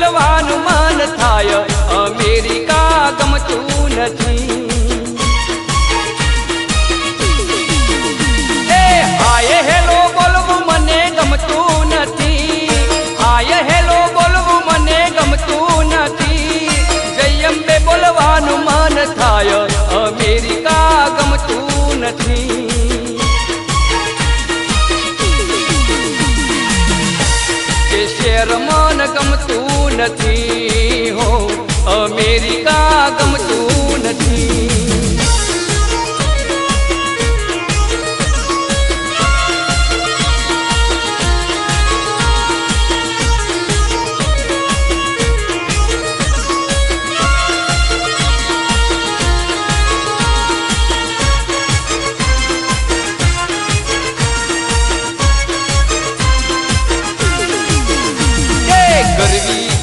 બોલવાનું મન થાય, અમેરિકા ગમતું નથી. એ હાય હેલો બોલવું મને ગમતું નથી, હાય હેલો બોલવું મને ગમતું નથી. જય અંબે બોલવાનું મન થાય, અમેરિકા ગમતું નથી. શેર મન ગમતું નથી, હો અમેરિકા ગમતું નથી.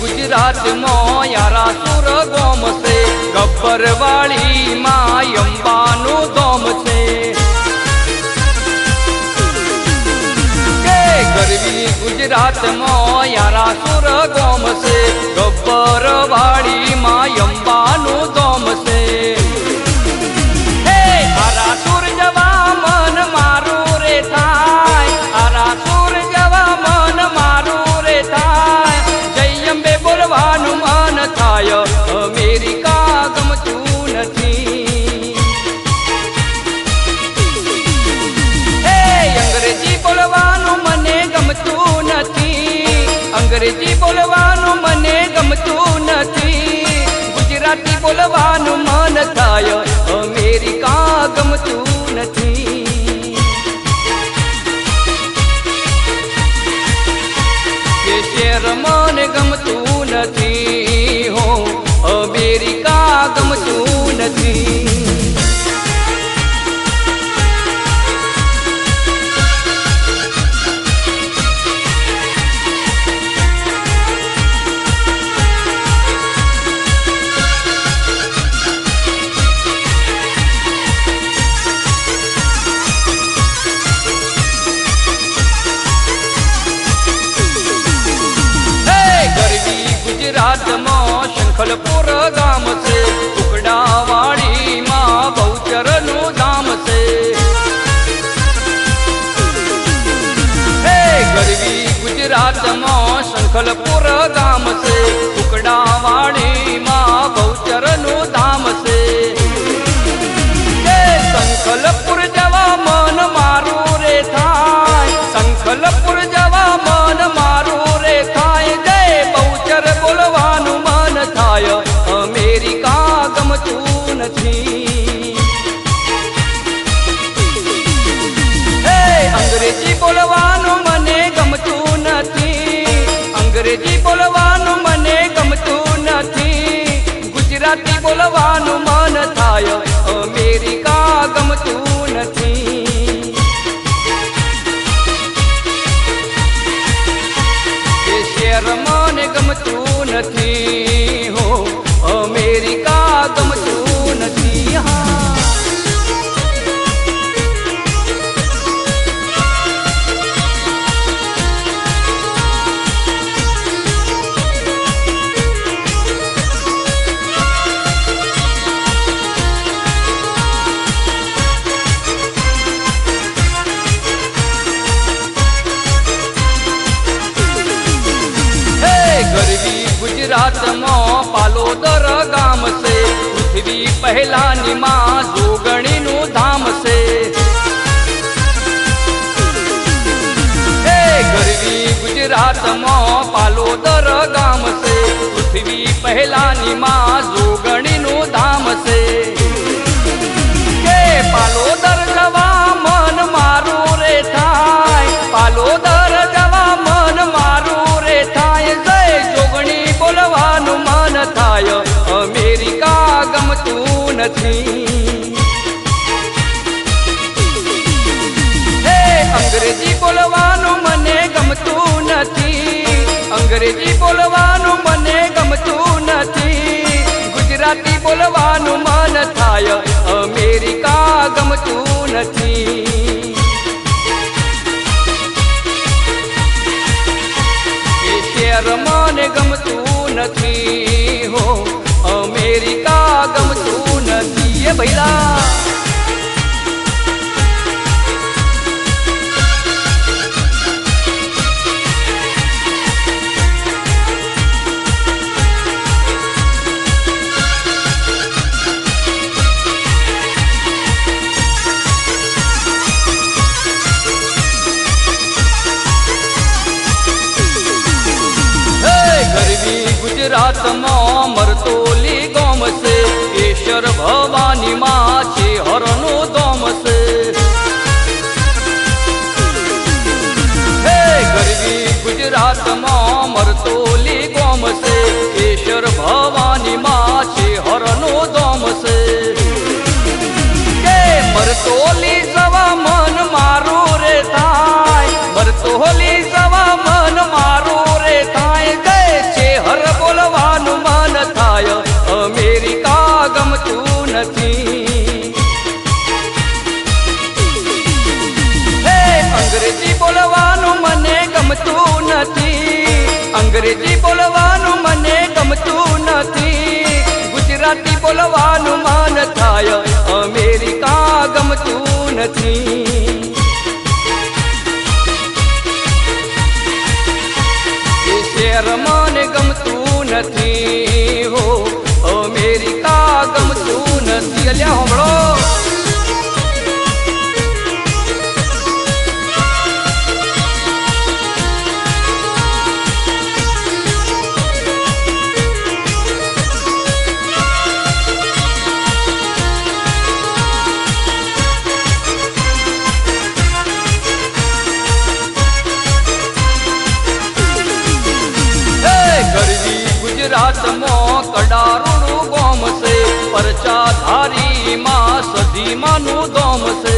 ગુજરાત માં યારા સુર ગોમ છે, ગબ્બર વાળી માં અંબાનું ધોમ છે. ગરવી ગુજરાત માં યારા સુર ગોમ છે, ગબ્બર વાળી માં અંબાનું ધોમ છે. આરા સુર જવા મન મારું રે થાય, આરા સુર જવા મન મારું રે થાય. બોલવાનું મન થાય, અમેરિકા ગમતું નથી. હે અંગ્રેજી બોલવાનું મને ગમતું નથી, અંગ્રેજી બોલવાનું મને ગમતું નથી. ગુજરાતી બોલવાનું મન થાય, અમેરિકા ગમતું નથી. શેર મને ગમતું નથી, હો અમેરિકા ગમતું નથી. ગુજરાતમાં શંખલપુર ગામ છે, ટુકડાવાડી માં બહુચરનું ધામ છે. ગરવી ગુજરાતમાં શંખલપુર ગામ છે, ટુકડાવાડી માં બહુચરનું ધામ છે. શંખલપુર જવા મન મારું રે થાય, શંખલપુર જવા મન મારું રે થાય. બોલવાનું મન થાય, અમેરિકા ગમતું નથી. હે અંગ્રેજી બોલવાનું મને ગમતું નથી, અંગ્રેજી બોલવાનું મને ગમતું નથી. ગુજરાતી બોલવાનું મન થાય, અમેરિકા ગમતું નથી. શેર મને ગમતું નથી, હો અમેરિકા ગમતું નથી. ગરવી ગુજરાતમાં પાલોદર ગામ છે, પૃથ્વી પહેલાની માં જોગણીનું ધામ છે. ગરવી ગુજરાતમાં પાલોદર ગામ છે, પૃથ્વી પહેલાની માં જોગણીનું ધામ છે. પાલોદર જવા મન મારું રે થાય, પાલોદર જવા મન મારું રે થાય. જોગણી બોલવાનું મન થાય, અમેરિકા ગમતું નથી. હે અંગ્રેજી બોલવાનું મને ગમતું નથી, અંગ્રેજી બોલવાનું મને ગમતું નથી. ગુજરાતી બોલવાનું મન થાય, અમેરિકા ગમતું નથી. શેર મને ગમતું નથી હો અમેરિકા ગમતું નથી એ ભઈલા ગુજરાતમાં મરતોલી ગોમ છે કેશર ભવાની માં છે હરનું દોમ છે હે ગરવી ગુજરાતમાં મરતોલી ગોમ છે કેશર ભવાની માં છે હરનું દોમ છે કે મરતોલી સવા મન મારું રે થાય મરતોલી સવા મન મારું રે થાય હર બોલવાનું મન થાય અમેરિકા ગમતું નથી હે અંગ્રેજી બોલવાનું મને ગમતું નથી અંગ્રેજી બોલવાનું મને ગમતું નથી ગુજરાતી બોલવાનું મન થાય અમેરિકા ગમતું નથી શહેર મને ગમતું નથી હો અમેરિકા ગમતું નથી અલ્યા હોંભળો ગુજરાતમાં કડારૂડું ગોમ છે પરચાધારી માં સદીમાનું દોમ છે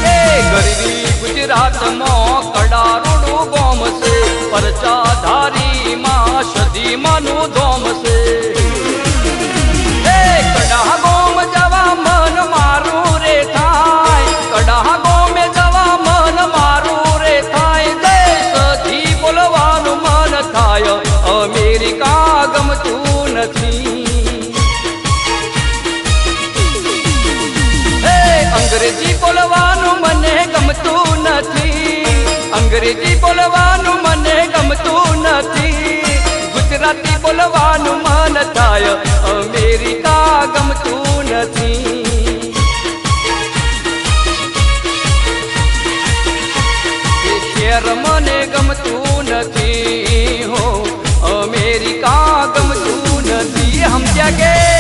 એ ગરવી ગુજરાતમાં કડારૂડું ગોમ છે પરચાધારી માં સદીમાનું દોમ છે એ કડા ગોમ જવા મન મારું રે થાય કડા ગોમે જવા મન મારું રે થાય બોલવાનું મન થાય અમેરિકા ગમતું નથી હે અંગ્રેજી બોલવાનું મને ગમતું નથી અંગ્રેજી બોલવાનું મને ગમતું નથી ગુજરાતી બોલવાનું મન થાય અમેરિકા ગમતું નથી શહેર મને ગમતું નથી હો અમેરિકા ગમતું નથી સમજ્યા કે